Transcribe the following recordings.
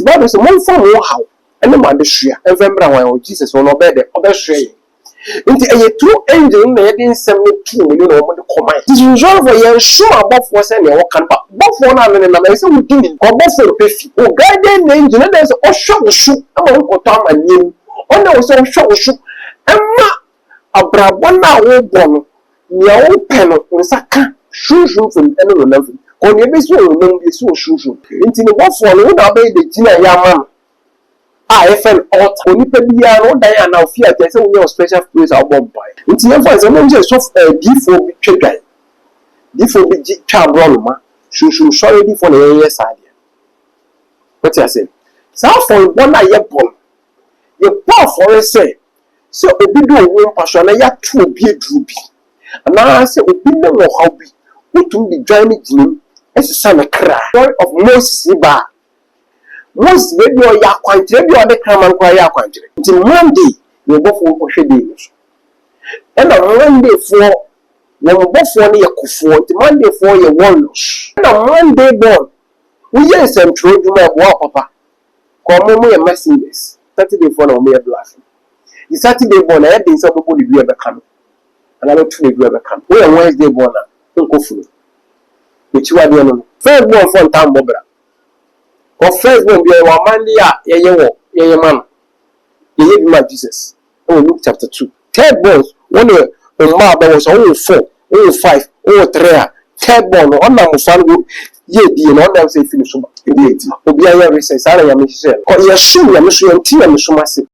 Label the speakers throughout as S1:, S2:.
S1: The Bible says, "One from one how." And the man the share. And remember Jesus will not be there. Other share. Into a true angel, made in 72 million over the command. This is all for you, sure about for sending your can, but both one and another, so we did it, or both for the pay. Oh, guiding angel, and there's a shot the shoe, about what time and you. Oh, no, so shot the shoe. Emma, a brabana old bonnet, near old panel, with a can, shoe from any of nothing. Or maybe so, no, be so shoe. Into the one for the obey the Gina Yaman. I felt out when you pay me around Diana fear. There's a special place I'll bomb by. It's never as a moment of D4 be trigger. D4 be child broma. Should sorry for the years idea. What I say? So for one I have bomb. Your poor for a say. So a big one passion, I have 2 be a droopy. And now I say, opinion of hobby. What will be joining Jim as a son of cry of Moses Siba. Most baby or ya quantity, or the common choir quantity. Until one day, you both will shade English. And on Monday for when we both want your kufu, the Monday for your walnuts. And on Monday born, we yes and true to my war papa. Come me a messengers. Saturday for no mere bluffing. The Saturday born, I had been somebody be ever come. And I don't think you ever come. We are Wednesday born, don't go through. Which you are the enemy. First born from town, Bobra. For first one, be a Mandia, ye man. Ye my Jesus. Oh, Luke chapter 2. Third born, one year, my was only 4, only 5, only 3. Third born, one number of ye, dear, not them say finish. Indeed, be a recess. I am Michelle. Or ye assume I'm sure and tea and so massive.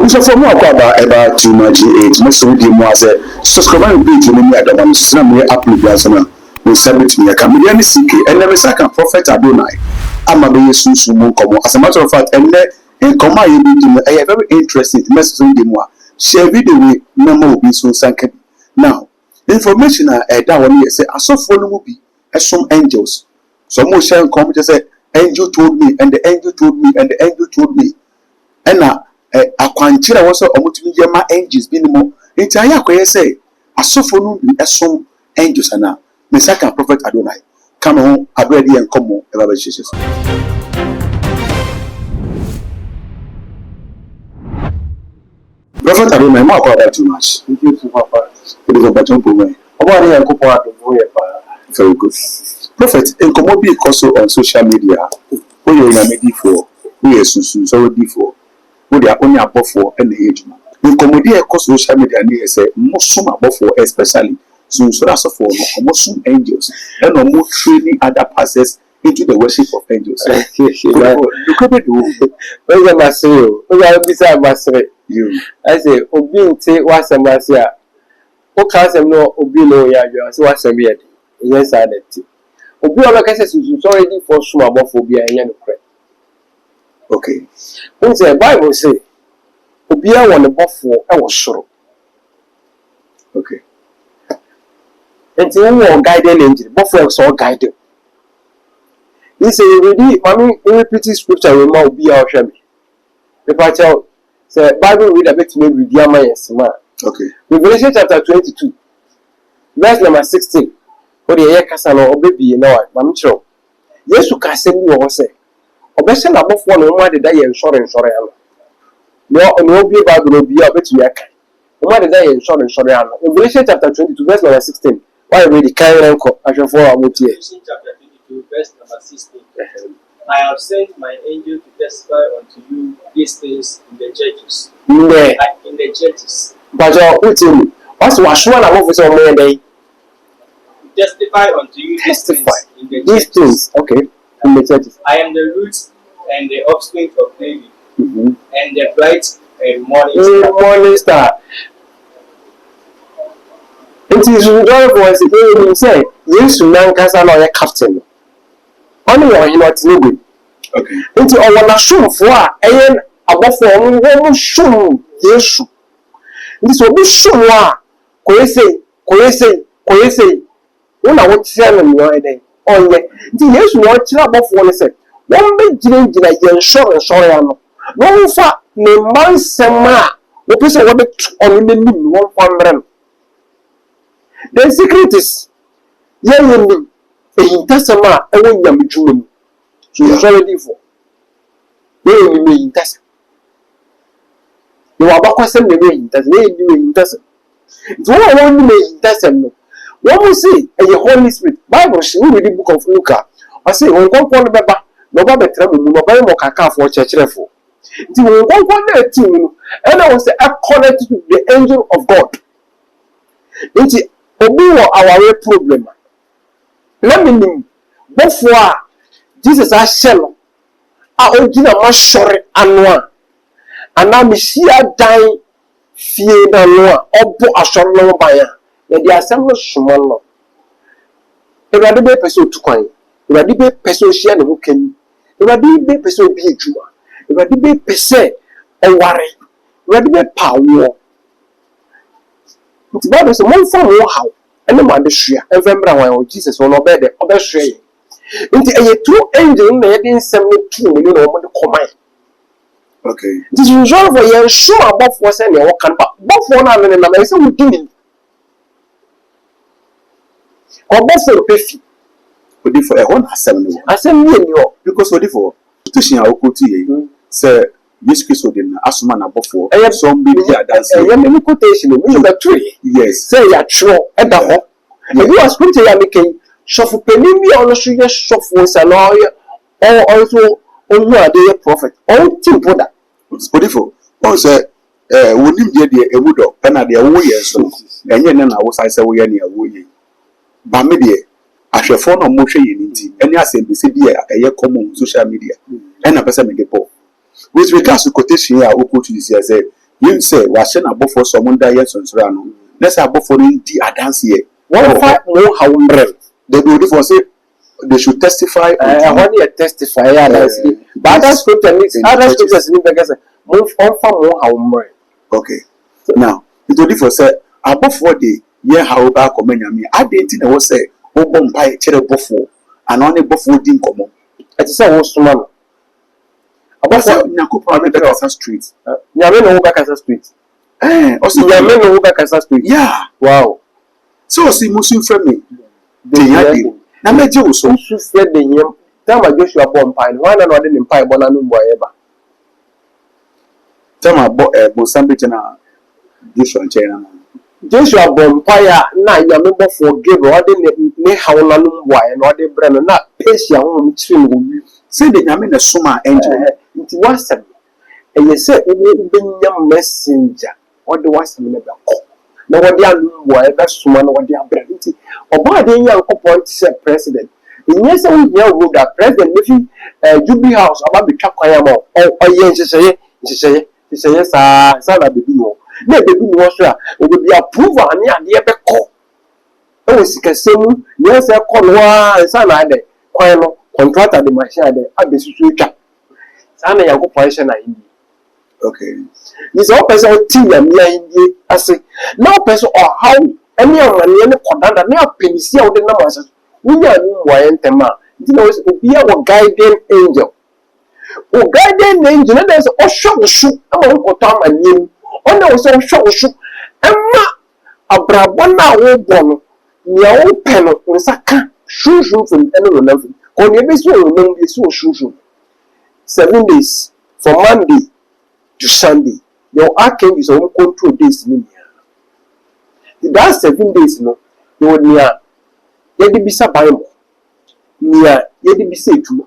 S2: So for more about too much age, most of them was a subscribe page in the other one, some way up with Yazana, will submit me a comedian seeker, and never second prophet Adonai. I'm a very soon come. As a matter of fact, and in Koma, I have very interested message in the moi. Share video with no be so sank. Now, information I that one say, I saw for movie as some angels. Some more shall come to say, angel told me, and the angel told me, and the angel told me. And now, akwankyerɛ wɔ sɛ ɔmotumi yɛ ma angels bi ne mo nti ayɛ akɔyɛ sɛ asɔfo no bi ɛsom angels ana me second prophet Adonai come ho abrɛ de yɛn kɔmmɔ ɛba bɛhyehyɛ so prophet Adonai ma akɔ about too much
S1: Thank you, Papa.
S2: it is about jump away
S1: About the uncle part of
S2: very good prophet nkɔmmɔ bi kɔ so on social media woyɛ onyame for woyɛ susu so wodi for they are only above for any age. In comedy, across social media, they say, Muslim above for especially. So that's for Muslim angels and no more training other pastors into the worship of angels. You could do.
S1: Where's my soul? Where beside my soul?
S2: You.
S1: I say, Obi, say, what's a massia? O can't no Obi no ya, so what's a beard? Yes, I did. Obi, all the cases is already for some above phobia and yellow crack.
S2: Okay.
S1: When the Bible say, Obia won the buffalo, I was sure.
S2: Okay.
S1: And so we are guiding angel, buffalo so guided. He said, "Ready, mommy, in repeating scripture, we might be our shabby." The Bible say, Bible read a bit maybe Diama and Sima.
S2: Okay.
S1: Revelation chapter 22, verse number 16. For the year Casano or baby, you know, I'm sure. Yes, you can send me or say. Obession above one woman that I am sorry. No, be about the be a bit to yak. Woman that I am sorry. Revelation chapter 22, verse number 16. Why read the carry uncle? I shall follow about here.
S3: Revelation chapter 22, verse number 16. I have sent my angel to testify unto you these things in the churches. In the churches.
S1: But what's one above some more day?
S3: Testify unto you
S1: these things. Okay. In the churches.
S3: I am the root and the offspring of David, and the bright and morning star.
S1: It is enjoyable as he say, yes, man, Casa lawyer captain. Only one you not need.
S2: Okay.
S1: Into our shoe for a above one shoe, yes. This will be sure. Coese. When I want to tell them your day. Oh, the years watch above one said, one big drink in a young short and sorry. No fat, no man, Sama, the person wanted on the moon, 1 run. The secret is, young, Intasama, I won't yam jum. So it's already for. They mean test. You are back with some name, that's name doesn't. It's all I want to make doesn't. What we say, a Holy Spirit, Bible, she will read the book of Luke. I say, on one corner, no Baba trouble, no Bible Kaka for church refu. The one corner team, and I was connected to the angel of God. It's our problem. Let me know. Before Jesus I shall. I original much sorry and one. And now me see a die fear the law or put a short long buyer. Yet the assembly small. If I did person to coin, if I did person share the booking, if I did person be a Jew, if I did person or worry, if I did power. It's about this one from how. And the man is sure, and remember Jesus will not bear the other share. Into a true angel, they didn't send me 2 million over the command.
S2: Okay.
S1: This is usual for you, sure about what's any or can, but both one and another is a routine. Or both for the pay.
S2: But if I want to send me,
S1: I send me in York
S2: because what if for teaching our quotation, sir, Miss Chrisodin, Asman above for, I have some big dancing.
S1: I am in quotation, in the tree.
S2: Yes,
S1: say you're true at the home. If you are scripture, you're making shuffle penny, or should just shuffle a lawyer, or also only a day prophet, all think for that.
S2: Beautiful. Also, would you get a wood of Penady away so, and then I was I say we are near Woody. Bamidi, I shall phone on motion in it, and I say, be said, a year common social media, and a person make a poll. With regards to quotation here, I will put this here, say, you say, was sent above for someone diets on Serrano. Let's have both for the dance here. 1 5 more how they do for say they should testify.
S1: I want you to testify, but other scriptures need to move on from more how.
S2: Okay, now it will for say above 40 year how back or many me. I didn't know what say, oh, bomb pie, cherry before, and only before didn't come on.
S1: It is a worst man.
S2: About Naku private Casa Street.
S1: Yamen over Casa Street.
S2: Also,
S1: Yamen over Casa Street.
S2: Yeah,
S1: wow.
S2: So, see, Muslim friend me. They had you. Now, let you so
S1: said the yam. Tell my Joshua bomb pine. Why not in pie bonanum boy ever?
S2: Tell my Mozambique and Joshua and China.
S1: Joshua bomb fire. Now, Yambo forgive or didn't make how lanum boy and what they brennan not pace your own trim.
S2: Say the Yamin a summer angel.
S1: It was a. And you said, young messenger. What the was a minute call. No one there, that's one what they are bringing. Or by the young couple said president. In yes, we know that president living Jubilee House about the Chakayamo. Oh, yes, she say, yes, son of the Bino. Never be was will be approved and near the call. Oh, she can say, yes, I call one son I did. Quite contractor the machine at the situation. Sana young operation I need.
S2: Okay.
S1: This all person tea and me in I say, no person or how any of my conduct near penny out the numbers. We are new wine tema. You know, be our guiding angel. Oh, guiding angel, and there's a short shoot among Kotam and you. Oh, no, so short shoot. Emma Abrabana old bono, near old pen on Saka, shoe from anyone nothing. On your best will remember so shoe. 7 days from Monday to Sunday. Your arcade is on control days. That's 7 days. No, you would near Yedibisa Bible. Near Yedibisa too.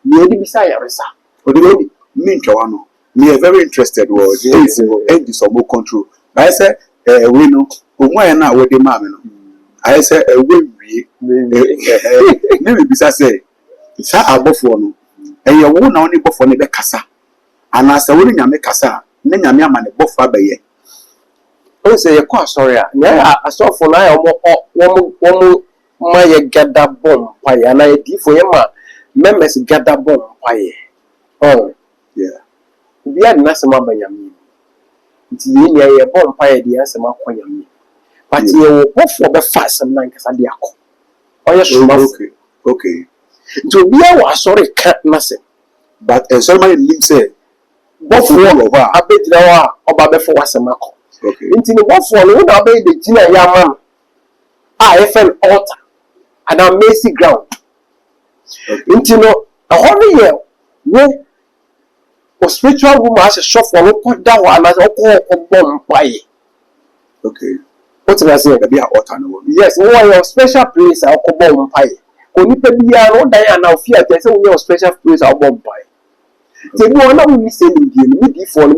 S1: Near Yedibisa Yaresa.
S2: But the mean Joano. Me are very interested was this or more control. I said, we know why now with the mamma. I said, we maybe besides say, it's above one. And you won't only before the Cassa. And as a woman, you make Cassa, then you man a buff by ye. Oh, say a course, sorry. Yeah, I saw for now one my gather bomb pie, and I did for your members gather bomb pie. Oh, yeah. We had Nassama by Yami. It's a bomb pie, the answer, my Yami. But you will both for the fast and like a diaco. Oh, yes, okay. To be our sorry cat nothing. But as somebody lives say, both for a bit now about before was a macro. Okay. Into the both for one obey the Gina Yaman. I fell altar.
S1: an amazing ground.
S2: Okay.
S1: You know, a whole year, no, or spiritual woman has a shop for local down and as a bomb pie.
S2: Okay.
S1: What did I say?
S2: Maybe I ought to know.
S1: Yes, one special place I'll come bomb pie. Only baby, I don't die and I'll fear there's only a special place I'll bomb pie. Say, no, no, we say, me for me.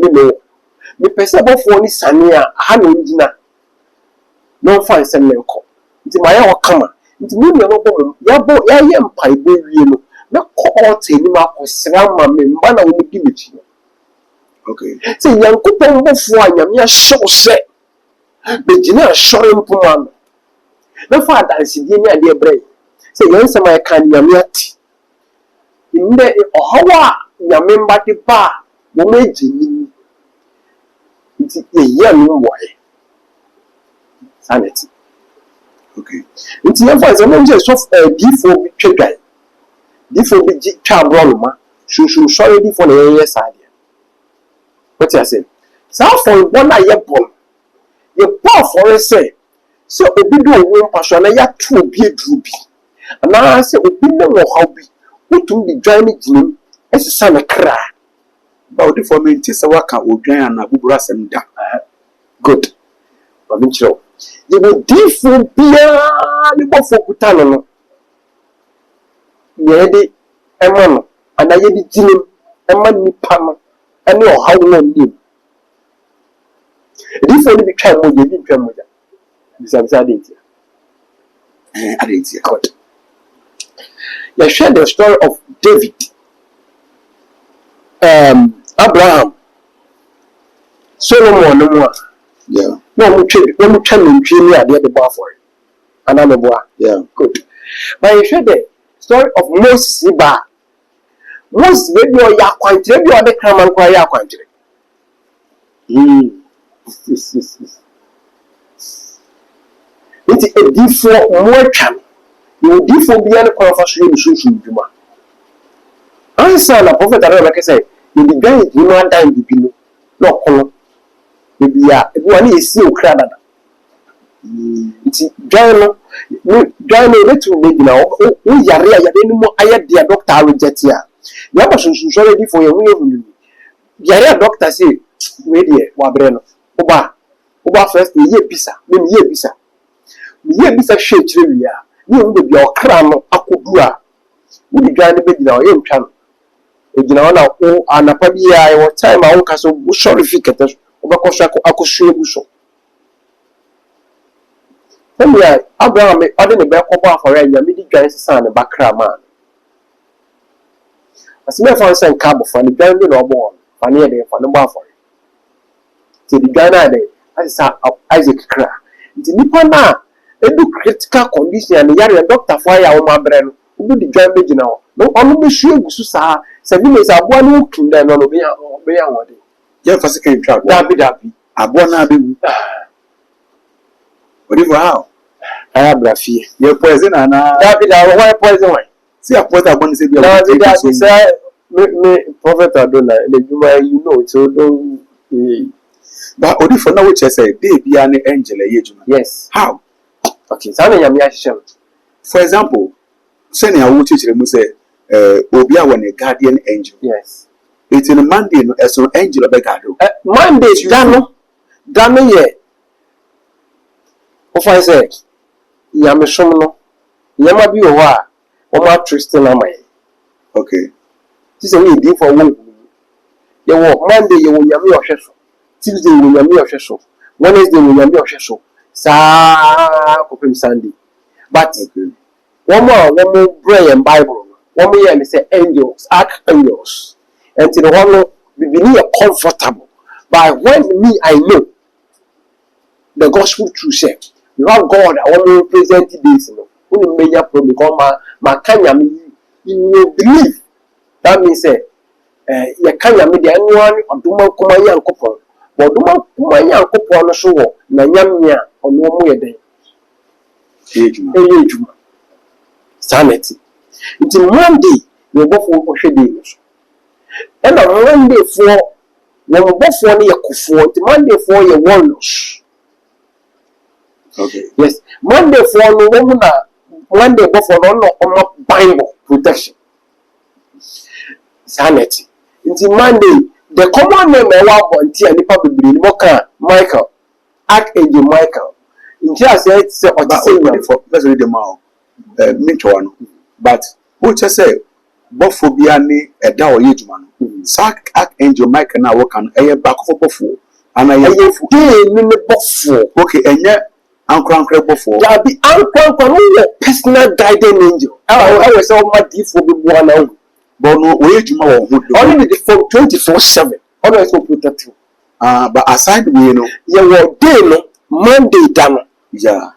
S1: Me perceive for any Sania, Hanujina. No fine, send me call. It's my own camera. It's me, Yabo, Yam Pie, baby. No call Tenima or Srama, Mana will give it to you.
S2: Okay.
S1: Say, young couple of one, you're so set. But you know, showing Puman. No father, I see dinner, dear brain. Say, yes, my can yamati. In the Ohawa, Yamemba the bar, Womaji. It's a young boy. Sanity.
S2: Okay.
S1: It's never as a man just of a D4 big guy. D4 big child broma. She sorry for the years idea. What I say? So for one I have born. You poor for a say. So a big one passion, I have 2 be a droopy. And now I say, opinion or hobby. What to be joining him as a son of cry.
S2: But if for me, tis a worker or giant and a bubras and da.
S1: Good. I'm sure. You will different beyond for Kutano. Yedi, a man, and I did Jim, a man, Pam, and know how long you. This only became what you did, Grandmother. Besides, I did.
S2: I didn't see a court.
S1: You shared the story of David, Abraham, Solomon, no more.
S2: Yeah.
S1: No, we can in Jimmy at the bar for it. And I'm a boy.
S2: Yeah.
S1: Good. But you shared the story of Moses Iba. Moses, maybe you're quite, maybe you're the crime and cry out. It's a different more can. You different beyond the conversation in social media. I saw a prophet, like I say, you be going to know time below. No, color. Maybe one is still crowded. It's John, little baby now. Oh, Yaria, I had the doctor reject here. You must already for your way. Yaria doctor say, wait here, Wabreno. Oba first, ye pizza, maybe ye pizza. Ye pizza shade, you will be your cram, Akubua. Would you join the baby now? You can. Now, oh, and a pabia, or time I will castle, sorry, ficators. Akoshe buso. Then we are Abraham, other than back over for a midi guys, son, and background man. As me for some cabo for the Ghana no born, for near there for the bar for it. To the Ghana day, I saw Isaac Cra. The Nipana, a do critical condition and the Yari doctor fire on my brain, who do the Ghana now. No, only sure Gususa, 7 days are one who can then obey one day.
S2: Yeah, for second track.
S1: Dabi.
S2: I wanna be. Whatever how.
S1: I have Rafi.
S2: You're poison and
S1: Dabi, why poison?
S2: see a point I want to say.
S1: Dabi, say, me, Prophet Adonai, you know, so don't.
S2: But only for now, which I say, baby, an angel,
S1: Yes.
S2: How?
S1: Okay, so I'm Yashem.
S2: For example, sending a wood teacher, we say, Obia, when a guardian angel.
S1: Yes.
S2: It's in a Monday as an angel of Begado.
S1: Monday, Dano, ye. If I say, Yamishono, Yamabi or my Tristan am I.
S2: Okay.
S1: This is a need for one. You walk Monday, you will Yami or Shesso. Tuesday, you will Yami or Shesso. Wednesday, you will Yami or Shesso. Sunday. But one more prayer and Bible. 1 year and say angels, archangels. And to the one be near comfortable. But when me, I know the gospel truth said, you have God, I want to present this. When major problem become my Kanya, you believe. That means, you can't meet anyone or do my Kumaya and couple. But do my Kumaya and couple on the show, Nanyamia or no more day. Sanity. It's Monday, you go for Shady. And on Monday for when we both for your kufu, Monday for your walnuts.
S2: Okay.
S1: Yes, Monday for no woman, Monday before no Bible protection. Sanity. Into Monday, the common name I want to nipa bebree Moka Michael, Archangel Michael. In just say
S2: for that's the mouth. Mentor, but who just say Bophobia ni a dow age man. Sack Archangel Michael now work on a back of a buffo, and I have the buffo. Okay, and yet Uncle Buffo. There be Uncle personal guiding angel. I was all my deep for the one out. But no way to more only the phone 24/7. Always so protective. But aside we know, you were day Monday done. Yeah.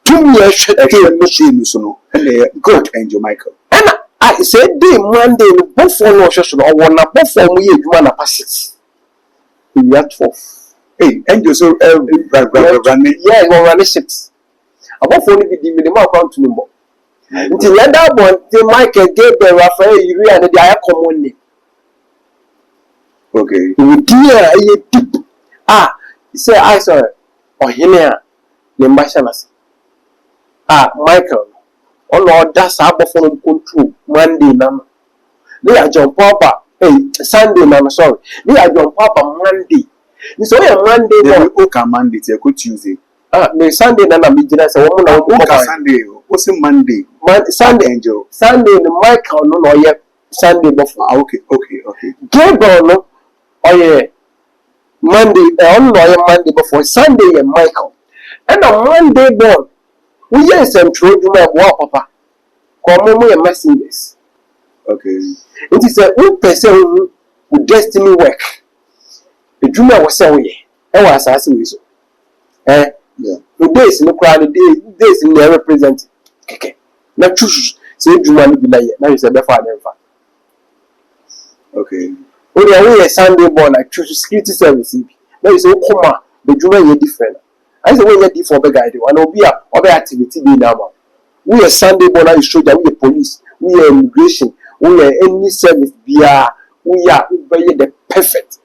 S2: 2 years should again machine so and God Angel Michael. And I said day Monday both for no session or one both for me you want to pass it. We are 12. Hey, Angel so running. Yeah, go run 6. About for me the minimum account to number. Until the other one, the Michael Gabriel Raphael, you and the Aya common name. Okay. You dear, he said, I saw or him Limbasanas. Michael, oh Lord, that's our phone control Monday, Nam. They are John Papa, Sunday, Nam, sorry. They are John Papa Monday. It's only a Monday, okay, Monday, it's a good Tuesday. The Sunday, Nana, Midnight, a woman, okay, Sunday. What's a Monday? Sunday Angel. Sunday the Michael no yet Sunday before. Okay. Gabriel no Monday no Monday before Sunday and Michael. And on Monday born. We yes and true you my papa. Come on messengers. Okay. It is a one person with destiny work. The dreamer was away. I was asking so. Yeah. The days no crowd the days in the represent. Okay. Now choose say Juma be like now you say be father. Okay. Only away a Sunday born like choose security service. Now you say come the Juma is different. I say when you different be guide and obi a obi activity be now. We a Sunday born you show that we the police, we are immigration, we are any service we are the perfect.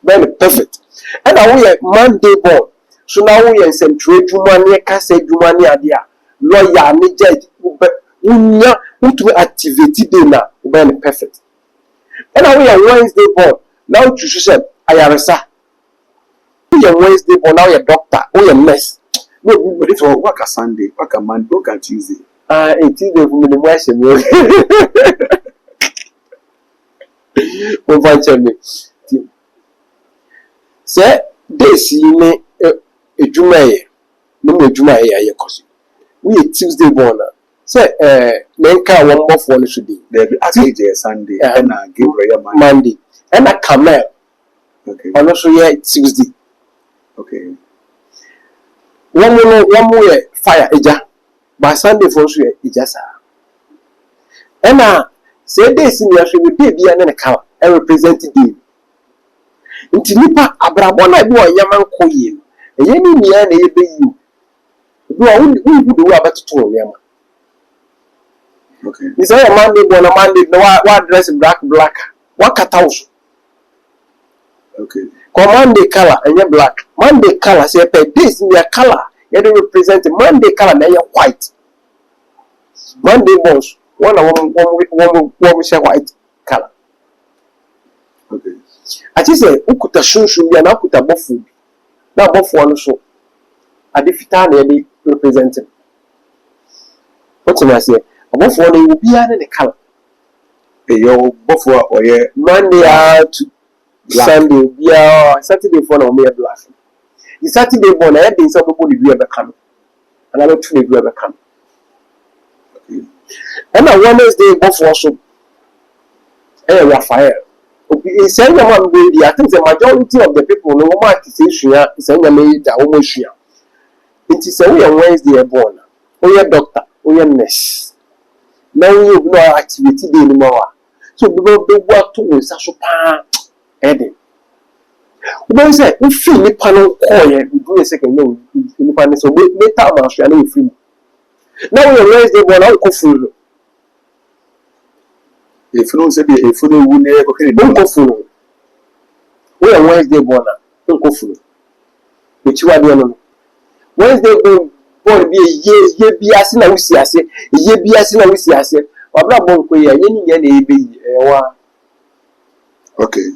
S2: Very perfect. And now we are Monday born. So now we are central Juma near Kase Juma near there. Lawyer ni judge to activate now be perfect. And now we are Wednesday born. Now to say ayaresa. We are Wednesday born now you doctor, we are nurse. No we for work a Sunday, work a Monday, work a Tuesday. It is the minimum me. Say this you a Juma no Juma ye kosi. We Tuesday born. Say men can one more for today. There be Saturday Sunday and Gabriel Monday. And a Camel. Okay. And also yeah Tuesday. Okay. One more fire eja. But Sunday for sure eja sa. And say this in your should be be an account and represent day. Nti nipa abrabona bi o yaman koye. Eye ni nia na ebe you. We do about to okay. This is a Monday born a Monday. No, what dress black. What cut house? Okay. Come Monday color and you're black. Monday color say this in their color. You don't represent Monday color and you're white. Monday bones. One we say white color. Okay. I just say ukuta shushu ya na ukuta bofu. Na bofu anu so. Adifita na yedi representing. What you say? Both for the will be the color. Your both for Monday to Sunday, Saturday for no mere black. The Saturday born, I had been some people will ever come. And I don't think they ever come. And on Wednesday, both also. Raphael. It's saying one way, I think the majority of the people no matter is almost here. It is a way on Wednesday born. Oh, your doctor, oh, your nurse. Now you know activity anymore. So we will work to such a heading. We say we feel the panel coin, we do a second no in the panel, so we later I'm sure we feel. Now we raise the one out of if you don't say if you don't go full. We are Wednesday born, don't go full. Which you are doing. Wednesday go
S1: born be ye be as na we see as ye be as na we see as wabra bon ko ye ni nya na ebe wa
S2: okay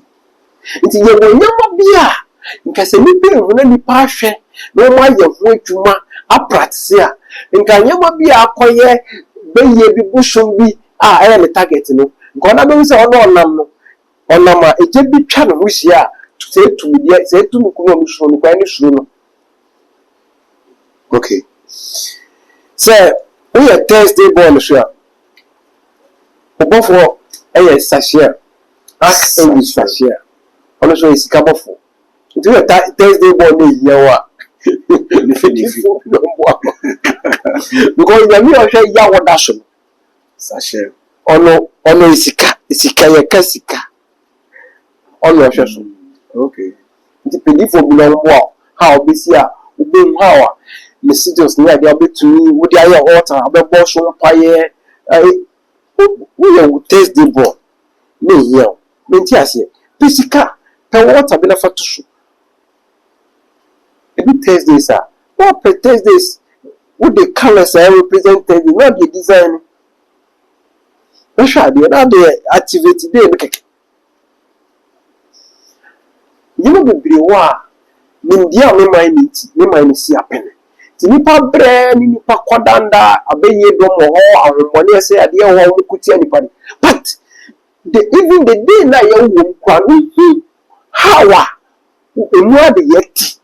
S1: nti ye wo nyama bia nka se ni be na nipa ahwe na mo aye ho adwuma apractice a nka nyama bia akoye be ye bi bushum bi a eye ne target no nka na be se ono onam no onama eje bi twa no hia se tu dia se tu ku no shuru no kwa ni shuru no
S2: okay
S1: so we are Thursday born sure obofo eye sashia ask English sashia ono so is kabofo nti we Thursday born na yewa because yami o hwe ya woda so
S2: sashia
S1: ono isika ye kasika ono hwe so
S2: okay
S1: nti pedifo bi no mbo ha obesi a ubem ha a messages ni ade abetumi wodi aye altar abebo so paye we are Thursday born na yewa menti ase pesika pe water bi na fatu so every Thursdays are what Thursdays what the colors are represented not the design that's they activate day make you know be wa nindia me mind si apen ti nipa bre ni nipa kodanda abenye do mo ho ahomone ese ade ho mo kuti nipa but even the day na ye wo kwa no hawa emu ade yeti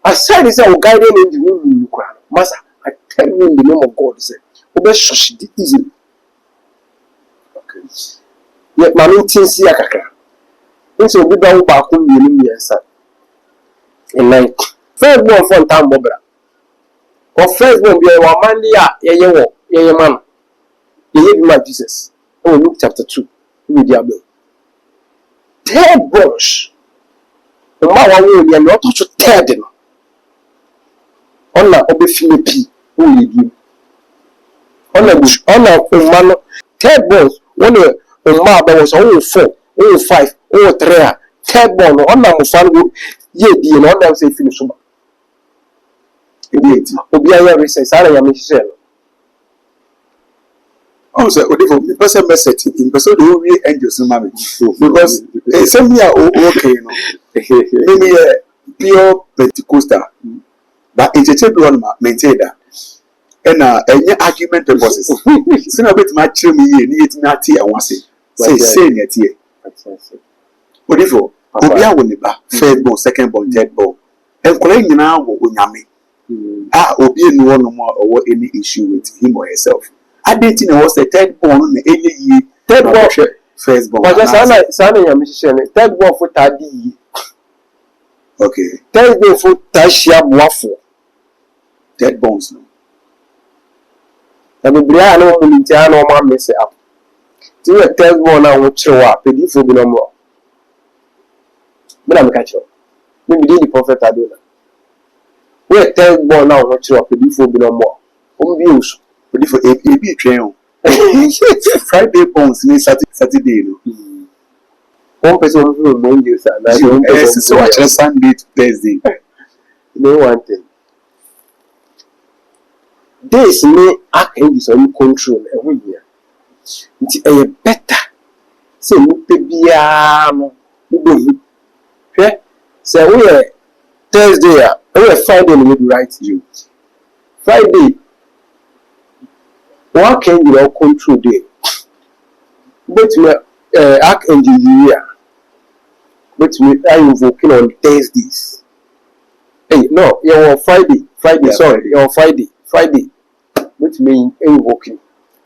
S1: aside say o guide in the room kwa masa I tell you in the name of God say obe shush it easily okay yet mami tinsi akaka nso obi dawo ba ko mienu miensa in night first born for time bobra or first born be wa mandia ye man ye be my Jesus oh Luke chapter 2 we dey abel third born o ma wa wo ye no to to third no ona obe Philippi o ye gi ona umma no third born one umma ba was o 4 o 5 o 3 third born ona mo fango ye di no ona say finish so obi aye research ara ya me hye no
S2: oh so odifo me person message in person do we angels no mama because some here okay no maybe pure Pentecostal but it be one maintain that and any argument bosses so na bit ma chire me ye ni yetimi ati e wase say net here odifo obi a woni ba first born second born third born enkola nyina wo onyame obi enu no mo or any issue with him or herself identity was the third born na any
S1: third born
S2: first born
S1: but sana ya me hye third born for tadi
S2: okay
S1: third born for tashia boafo
S2: third borns no
S1: na biblia na mo ntia na o ma mess up ti we third born na wo chiwa pedifo bi no mo me ka chiwa me bi di prophet Adona we third born na wo chiwa pedifo bi no mo o bi usu
S2: pedifo e bi twen o Friday borns ni Saturday no
S1: one person who know you sir na
S2: so I just Sunday to Thursday
S1: no one thing this me akan use on control e ho hia nti e better say mu pe bia no ubehu hwe say we Thursday we Friday we do right you Friday what can you control day but me archangel here but me I invoking on Thursdays hey no your Friday sorry your Friday which mean invoking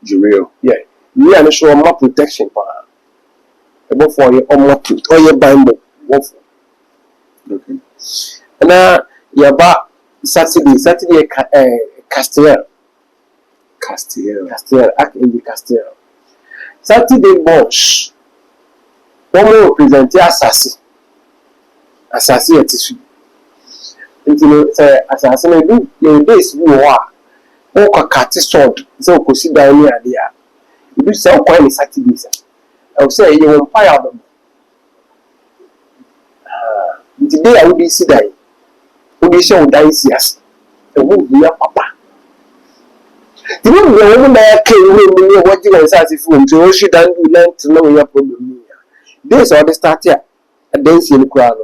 S2: Juriel
S1: yeah we are show more protection for above for your truth or your Bible
S2: okay
S1: and yaba Saturday Castiel archangel Castiel Saturday boss one represent assassin etisu nti say assassin na do your days we o ka cut sword so ko si dan ni ade a ibi say o kwa ni Saturday say I say you empire them nti dey a we si dan we dey show dan si as a woman be a papa. The woman that came with what you was as if you should and you learn to know your problem. This or the start here, a dance in the crowd.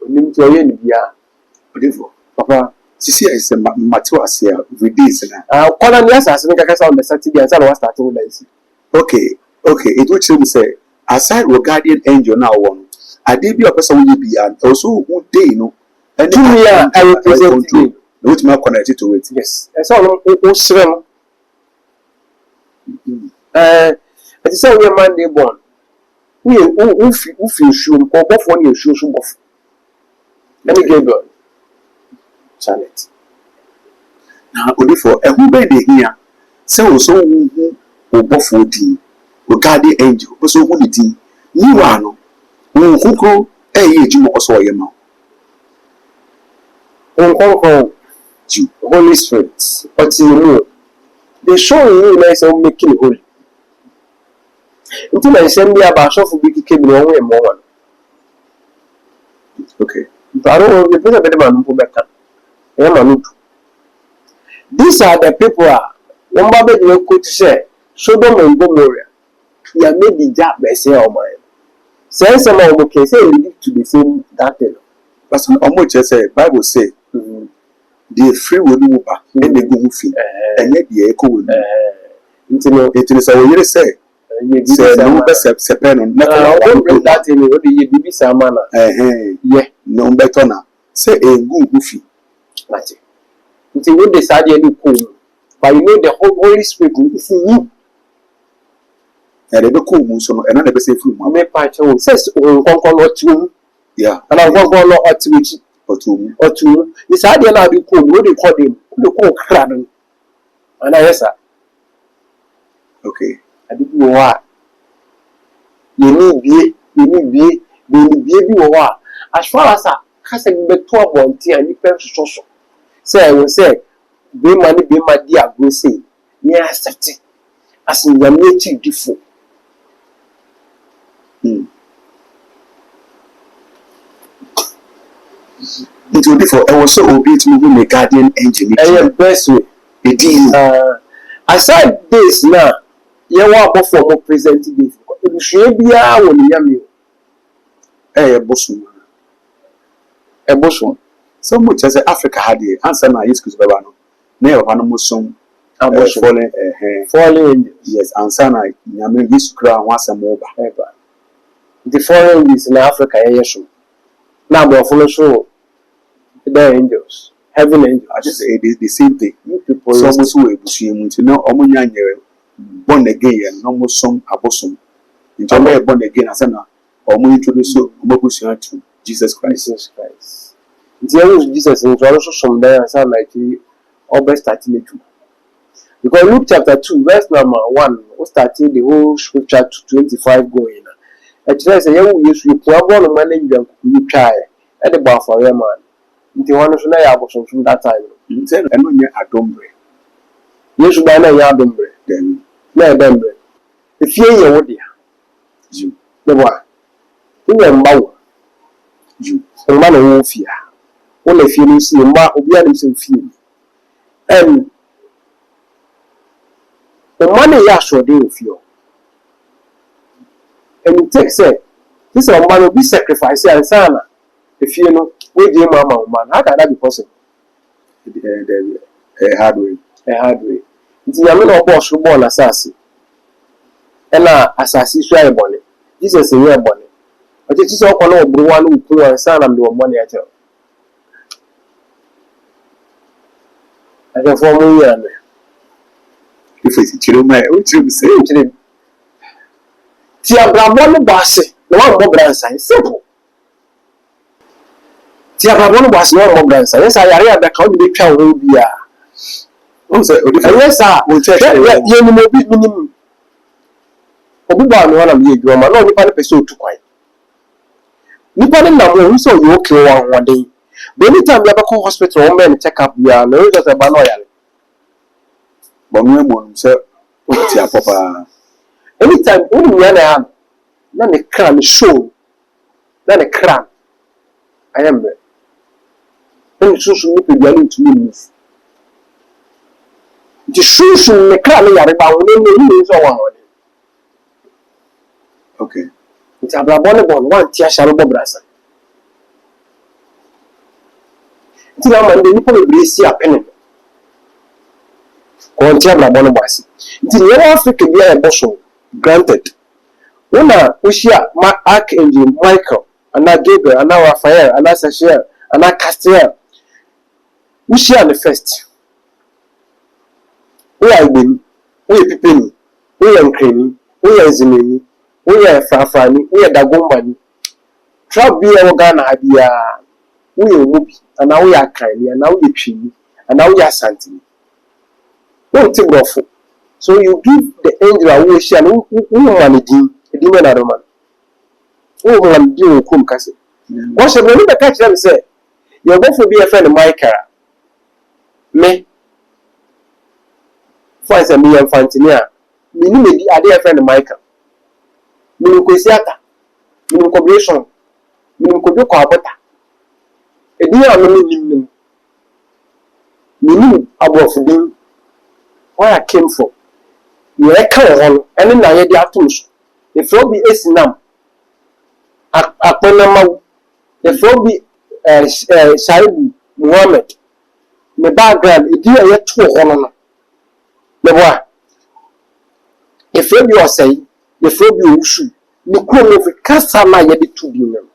S1: Nim to any ya. Papa,
S2: Sisi is a Matuas here with this.
S1: Colonel, yes, as we can on the Saturday and Saturday was started.
S2: Okay, it would say, aside your guardian angel now one, I did be a person will be and also who they know. And 2 years I represent you, which more connected to it.
S1: Yes, I saw no swim. I saw your Monday born. We feel sure, or both one you shoes off. Let me get going. Janet.
S2: Now, only for a who by the here, so who both 14, who guardian angel, also who did you are no, who go a Jim or so your mouth.
S1: Holy Spirit, but you know, they show you nice of making holy. Until I send me about shop for big came away more.
S2: Okay.
S1: But I don't know the better man who better. These are the people one baby you could say, Sodom and Gomorrah. You made the job by say, oh my. Say some of the case, lead to the same that.
S2: But some almost just say, Bible say, the free will move back and they go free. And yet the echo will. It is a way to say. Say no better separate on
S1: that in the baby Samana.
S2: Yeah, no better now. Say a good goofy.
S1: Until when they start any cool, but you know the Holy Spirit is in you.
S2: And they be cool, so and I never say food.
S1: My patch says, oh, or two.
S2: Yeah,
S1: and I won't go or two or two. This idea now be cool. What do you call him? The cool crabbing. And I answer.
S2: Okay.
S1: I didn't know what. You need be what. As far as I has a better one tea and you pay social. Say, I will say, be money, be my dear, go say, yes, that's it. As in the nature default.
S2: It will be for I was so obedient to move a guardian angel.
S1: And best way. Aside this now, you want before more present this. You should be a one
S2: a bosom.
S1: A bosom.
S2: So much as Africa had the answer my excuse Babano. Never Hanamusum
S1: falling.
S2: Yes, answer I mean this crown once a more.
S1: The foreign is in Africa, yes. Now, we follow show the angels, heaven angels.
S2: I just say it is the same thing.
S1: You people,
S2: so much way to know Omunya born again, no more song abosom. In Jamaica, born again, as an Omu introduce Mobusia to Jesus Christ. Jesus is also some there and sound like he always starting it. Because Luke chapter 2, verse number 1, we starting the whole scripture to 25 going. It says, you use you born a man you try at the bar for your man. Into one of the from that time. You said, I know you're a dombre.
S1: You should buy a yardumbre.
S2: Then,
S1: no, dombre. If you're dear,
S2: you,
S1: the one. You are bow. You, a man of fear. Only if you see a man of the other fear. And the money yash or day of you. And it takes a this man will be sacrificed and sana. If you know, with your mama, man, how can that be possible?
S2: A hard way.
S1: A hard way. It's a little boss who born assassin. And now, assassin, swear bonnet. Jesus is a real bonnet. But it is all one who put on son and do money at all. I can form me.
S2: If it's children, my own to say to them.
S1: Tia Brabon Bassy, the one more grandson, simple. Tia Brabon was no more grandson. Yes, I read the county child will be a. Yes, sir, will check you know, minimum. Obuban, one of you, you are not only person too quiet. Nippon and number who saw you okay one day. The only time you ever call hospital, men check up, we are no just a banoyal.
S2: But no one, sir, Tia Papa.
S1: Anytime only when I am, then a cram show, then a cram. I am there. Then it's also not be willing to move. The shoes in the car, they are about one.
S2: Okay.
S1: It's a bonnet one tear shallow brassa. It's now the people will see a penny. Or tear my bonnet was. It's in Africa, be a bushel. Granted. When we share my archangel Michael, and now Gabriel, and now Raphael, and now Sasha, and now Castiel. We share the first. We are women, we are people, we are creamy, we are zimini, we are frafani, we are dagombani. Trap be a Ghana idea. We are whoopie, and now we are kindly, and now we are chimney, and now we are santi. Don't take off. So you give the angel a wish and who manage a demon at a man. Who will do come castle? Once you remember catch them say, you're going to be a friend of my car. Me. For a me and Fantinia. Me, a dear friend of Michael. Minukosiata. Minukobration. Minukobata. A dear minimum. Minimum above them. Where I came from. You can't and then I had the atoms. If you be a sinam, a panama, if you be Shaibu Muhammad, the background, if you are yet 2 honor. The boy, if you are saying, if you be Ushu, the queen of a Cassama yet to be them,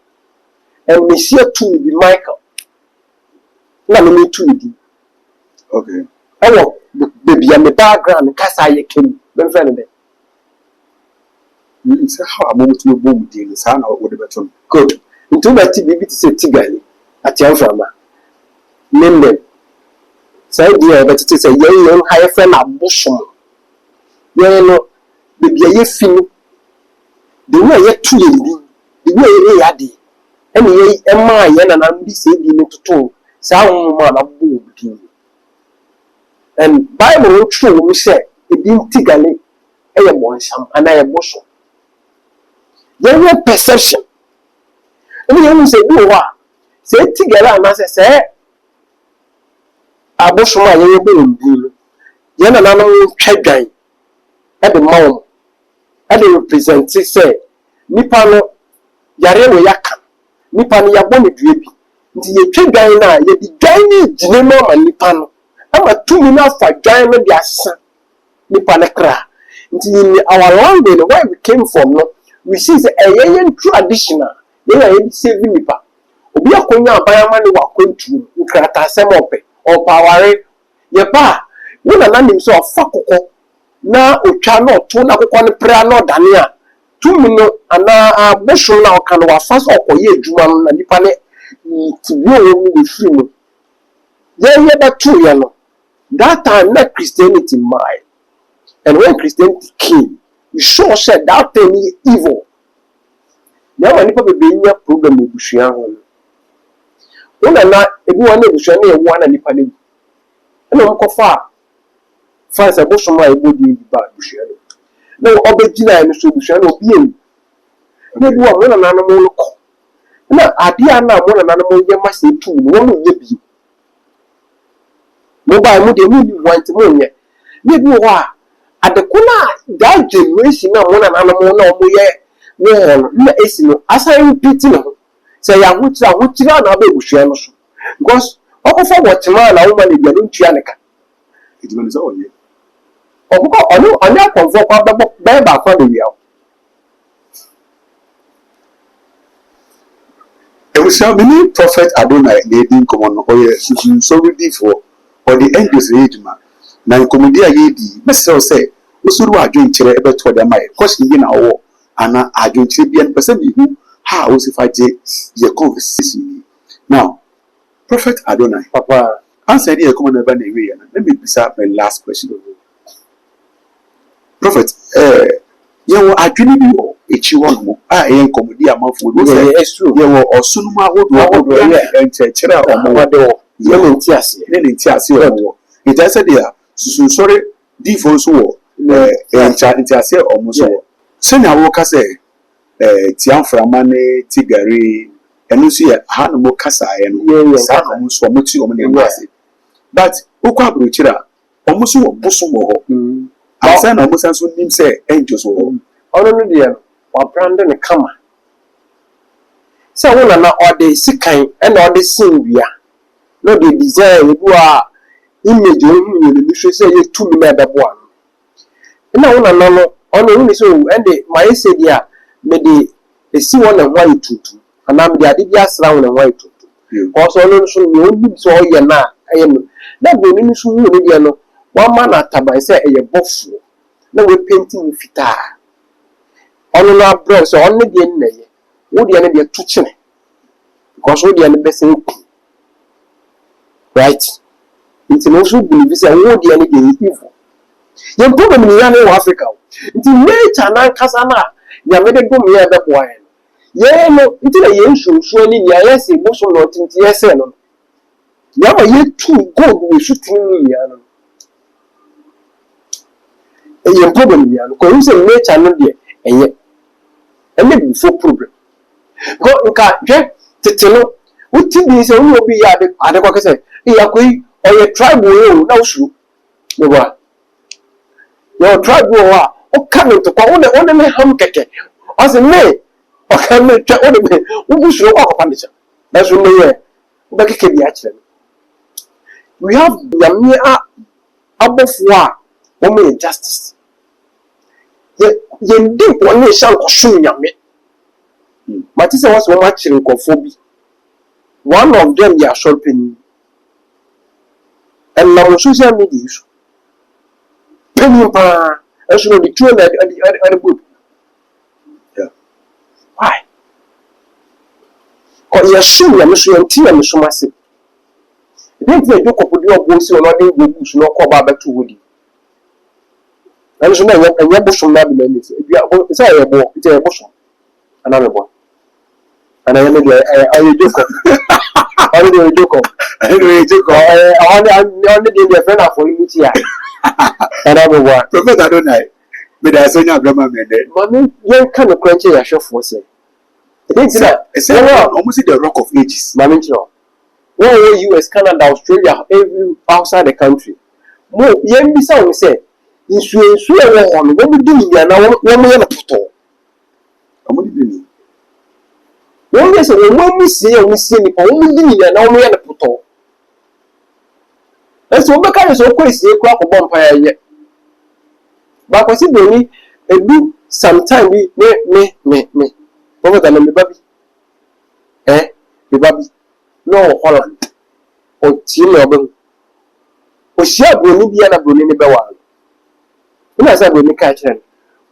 S1: and Monsieur to be Michael. Let me to you.
S2: Okay.
S1: Oh, baby, I'm the background, Cassa came.
S2: Say how I'm going to boom deal is how would have been
S1: good. Into my TV to say Tigani at Yanframa. Name them. Say, dear, but it is a young high friend of Busham. You baby, a fin. The way yet 2 years, the way a day. Anyway, Emma, and I'm be saying to 2. Sound man of boom. And Bible true, we say. It didn't tigally a bonsham and a bosom. There was perception. And you say, do what? Say together, and as I say, a bosom, I will be in deal. Yan and another check guy at the mount. And they represent, say, Nipano Yarewa Yaka, Nipano Yaboni Drippy. The check guy now, yet the guy Jinemo and Nipano. I'm a 2 minutes for guy with their son. Nipanekra. In our language, where we came from, no, we see a traditional. They are saving Nipa. Obi akonya abayamani wa kwentu, nkrata semope, or power. Yeba, when a man himself fakoko, na uchano, tuna kukwane prayer no dania. 2 minutes, and a bushel now can wa fast or ye juman and Nipane to be with free. There you are 2 years. That time, not Christianity mind. And when Christianity came, you sure said that thing is evil. Now, when people be in your program with Bushian, one and not everyone is Bushian, one and Nipani. And I'm far. Fast a bush of my body bad Bushian. No, Obedina and Bushian will be in. Maybe one and animal. Now, I dear now one and animal, you must say 2, one will be. Mobile mood, you want to moon yet. Maybe why. At the corner, that generation, one and animal, no, no, no, as I repeat, say, I would run a baby, because all for what man, I woman, you don't Chianica.
S2: It was all you.
S1: Oh, I know, I'm not comfortable, back for the real.
S2: It was how many prophet Adonai they didn't come on, oh, yes, so before, or the angels age man. Now, Comedia Yedi, Mr. say, Usuru are doing chile ever to the my question in our war, and I don't be and person who how if I did your conversation. Now, Prophet Adonai,
S1: Papa,
S2: answer the common urban area. Let me pick up my last question. Prophet, you are dreaming you, it's you one more. I ain't comedy among food.
S1: It's true.
S2: You were or Sunuma would and Chera or Mado. You didn't tears you. It does a dear. So sorry, default war. Say almost all. Send a walker say, Tian Framane, Tigari, and you see a Hanamo Casa and almost for Mutu. But Uka Bruchira, almost so bosom or outside almost as when him say angels or
S1: no dear or Brandon a camera. So one na all the sick kind and all the sin we are. No the desire you are image you should say you 2 million one. And now one no on so and the my say there me the see one and white tutu and I'm the adidas round and white tutu. Also no so you so you na I am that we so you no one man at taban say a buff. No we painting fita. On no bro so on the end would the end two chine because would the end best right. It's also believe say would the end evil. The problem in Africa. It's nature na kasa na ya mede go me ebe kwa en. Ye no it's na ye nsusu ani ya yes bo so no tinti yes no. Ya ba ye tu god we shooting me ya no. E problem ya no ko you say nature no de eye. And maybe for problem. Go nka je tetelo uti bi se wo bi ya de kwa kese e ya koi o ye tribe wo na usuru. Me ba. Your tribe wo o come to kwa one me ham keke. As me o come me twa one me wo usuru kwa kwa ndicha. That's what me we keke bi a kire. We have yamia abofo a wo me justice. Ye ndi woni shan ko sun yame matise was one match in kofobi one of them they are shopping and now social media issue penny pa actually the two and the group
S2: yeah
S1: why ko ye sun yame so yanti yame so mase then they do kopodi obo si ono dey go bush no ko ba betu wodi. And so now, and your bosom not be minutes. If you are say a boy, it's a bosom. Another boy. And I am a joke. I do a joke. I do a joke. I only did a friend for you here. Another one.
S2: Professor, I don't know. But I say, no, Brahma,
S1: man, you kind of crunchy a show for say. It's
S2: almost the rock of ages.
S1: Mammy, where US, Canada, Australia, every outside the country. More, young Bissau say. Insu e wo no we di nya na wo mo ye na poto
S2: amudi bi
S1: wo ye se wo mo si e wo si ni pa wo di nya na wo mo ye na poto eso wo ka so ko isi ko akobọ mpa ya ye ba ko si do ni edu sometime bi me wo ga na me babi me babi no Holland o ti me oben o sia broni bi na broni ni be wa ina za go ni ka kire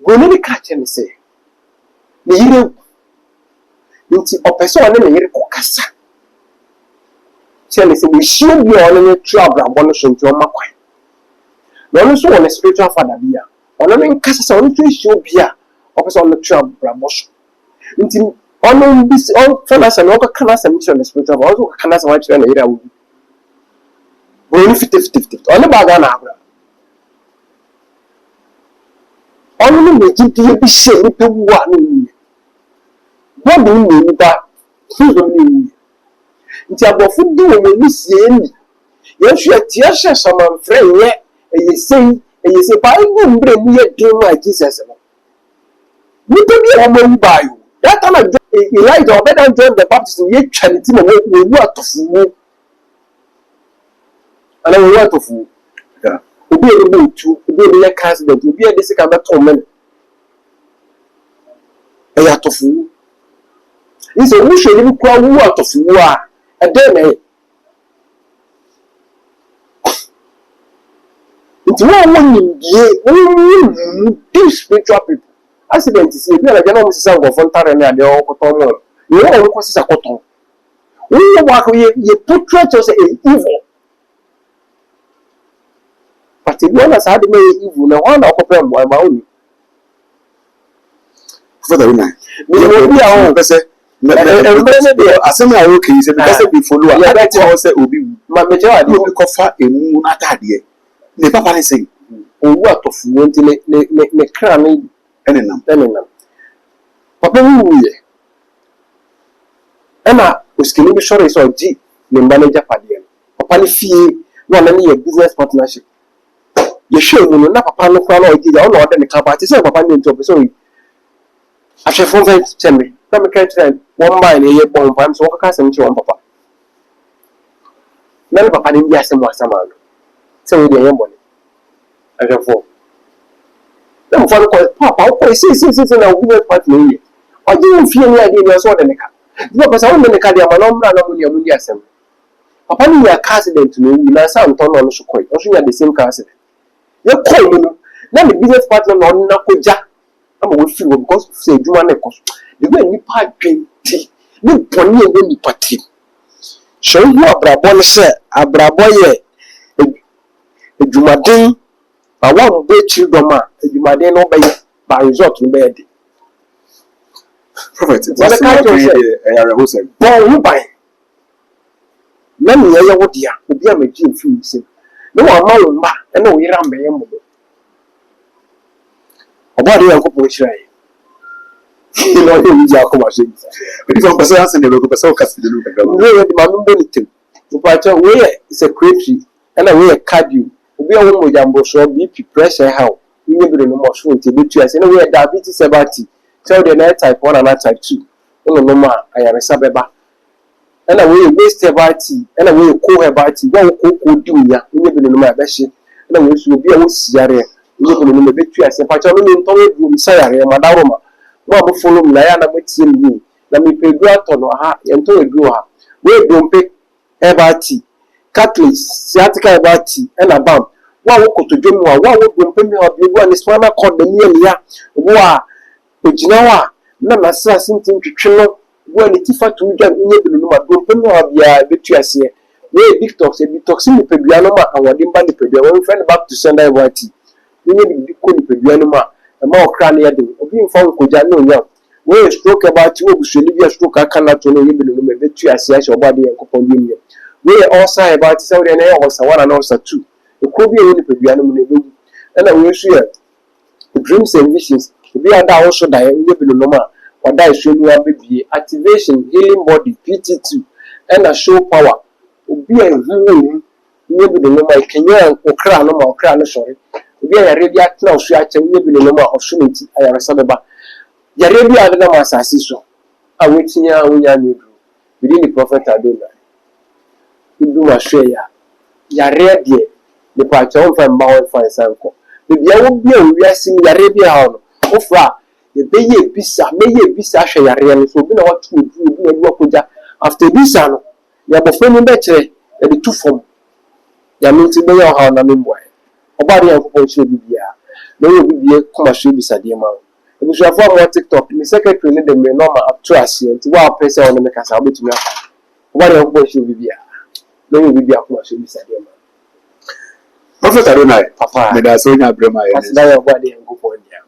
S1: go ni ka kire se ni yire nti opeso one ni yire ko kasa chele se we should be on any trouble abon so nti o makwan na no so one spiritual father bia ono ni kasa se ono twa show bia opeso on trouble abon nti ono bi on fana se no ka kana se mission spiritual father o ka kana se wa kire na yire awu go ni 50 ono ba ga na abra onu ni meji die bi se ni pe wa ni bodu ni ba so ni nti abofo di wo ni sie ni ye hwe tie hye saman frɛ ye eye sei ba ibu mbre mu ye din ma Jesus no ni pe bi o mo ba yo that time Elijah obeda join the Baptist ye twa ni ti na wo wu atofu wo ana wo atofu
S2: yeah
S1: obi e be tu obi e be accident obi e de sika beto men e ya tofu iso mu hwe ni kwa wu atofu a e de na nti wo nimdie spiritual people accident is e bi na jana mo sisa go fontare na de o koto mo ni wo ko sisa koto wo wa ko ye portrait of evil. But if you understand the way evil, no one will come by my own.
S2: For the woman,
S1: we will be our own person.
S2: Assembly are okay, is because we follow. I bet you also will be my major. I will cover a moon at that year. The papa is saying, oh, what of wanting the crown and them. Papa, who ye? Emma was killing the shorts or G, the manager Padian. Papa, fee one any business partnership.
S1: ye hwe mu no na papa no kwa na odi ya ona ode ne ka ba ti se papa ne nto so ahwefo fa cheme na me ka tren won ba ne ye bon pam so ka sem chi won papa na papa ne bi asem wasama no se we de ye mo ne ahwefo na mo fa ko papa ko si na obi ne part ne ye oji mo fie ne ade ne so ode ne ka no pesa won ne ka de ama no mra na mo ni asem papa ni ya accident no wi na sa nton no so koi o so ya the same car accident ye koi no na me business partner no na koja ama we feel because say adwuma na ekoso the way ni pa dwenti ni boni e ni pati so hu abrabo ne se abrabo ye adwumaden ba wa mbe chi doma adwumaden no be ba result no be de
S2: prophet what kind of area who said
S1: bon hu bai na me ye wo dia obi a magi mfi nsem no wa ma wo mba na wo yira mbe ye mo oba de yanko po chira yi no ye wi ja ko ma she
S2: but if one person has the local person cast the local
S1: we de ma mbo ni tem so pa cha we secretary na we cardio obi a wo mo jambo so BP pressure how ni be no mo so nti betu ase na we diabetes sebati tell the na type 1 and type 2 no ma ayaresa beba na we waste hebati na we ko hebati wo ko di uya ni be no ma be hye na we so obi a wo siare ni be no ma betu ase pa cha no ni nto we du misayare madaroma wo mo follow na ya na metie mi na me pegu ato no ha ye nto edu ha we dompe hebati cartilage sciatica hebati na bam wo kotodwom wa wo dompe mi ha bi wo ni spinal cord ni ya wo a ojina wa na masa sintin twetwe no wo ni tifa tu dwa nye bi no ma dompe mi ha bia betu ase we detox ni pedua no ma awode mba ni pedua wo friend back to sender hebati nye bi ko ni pedua no ma ma okra na yede obi mfa nkoja na onya we stroke about we busueli bia stroke aka na to no ye bi no me betu ase a obade yankopon bi ni we also about say we na ye osa 1 and osa 2 e ko bi e ni pedua no mu na be na we su ye dreams and visions obi ada also da ye bi no ma wada isuelu abebie activation healing body PT2 and show power obi e hu ni bi no ma kenya okra no ma okra no sori obi ya ready atna osu ache nye bi no ma osunti ayaresa beba ya ready adna ma asasi so awetinya wonya ni dru within the prophet Adonai ndu ma hwe ya ready the part of from bound for sanko bia wo bia wi asim ya ready ha no ofra ye beye bisa hwe ya ready no so bi na watu obi na bi akoja after bisa no ya bofo ni be kire ya de tu fom ya minti be ya ha na memboa obari yankopon che bibia na yo bibie koma hwe bisade ma ebusuafo am TikTok mi secretary ne de me normal up to ase nti wa pese on me kasa obetumi afa obari yankopon che bibia na yo bibia koma hwe bisade ma
S2: prophet Adonai papa me da so nya brema ye
S1: asida ya obari yankopon dia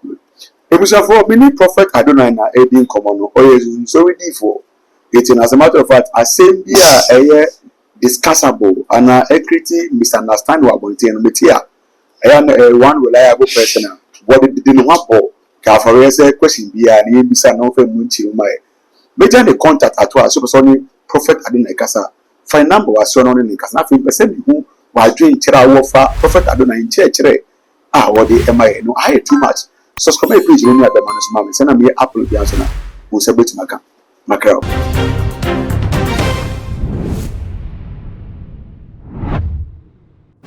S2: ebusuafo mini prophet Adonai na edin komono oyesu so we difo it as a matter of fact asembia eye discussable ana equity misunderstanding wa bontie no metia one reliable person what did no hapo ka for say question bia na yebisa na ofa mu ntiru mai meja the contact atwa so person ni prophet Adonai kasa find number wa so no ni kasa na fi person bi hu wa dwen kira wo fa prophet Adonai nche what the mai no I too much subscribe page ni adama no so ma me say na me upload ya so na mo se betima ka makra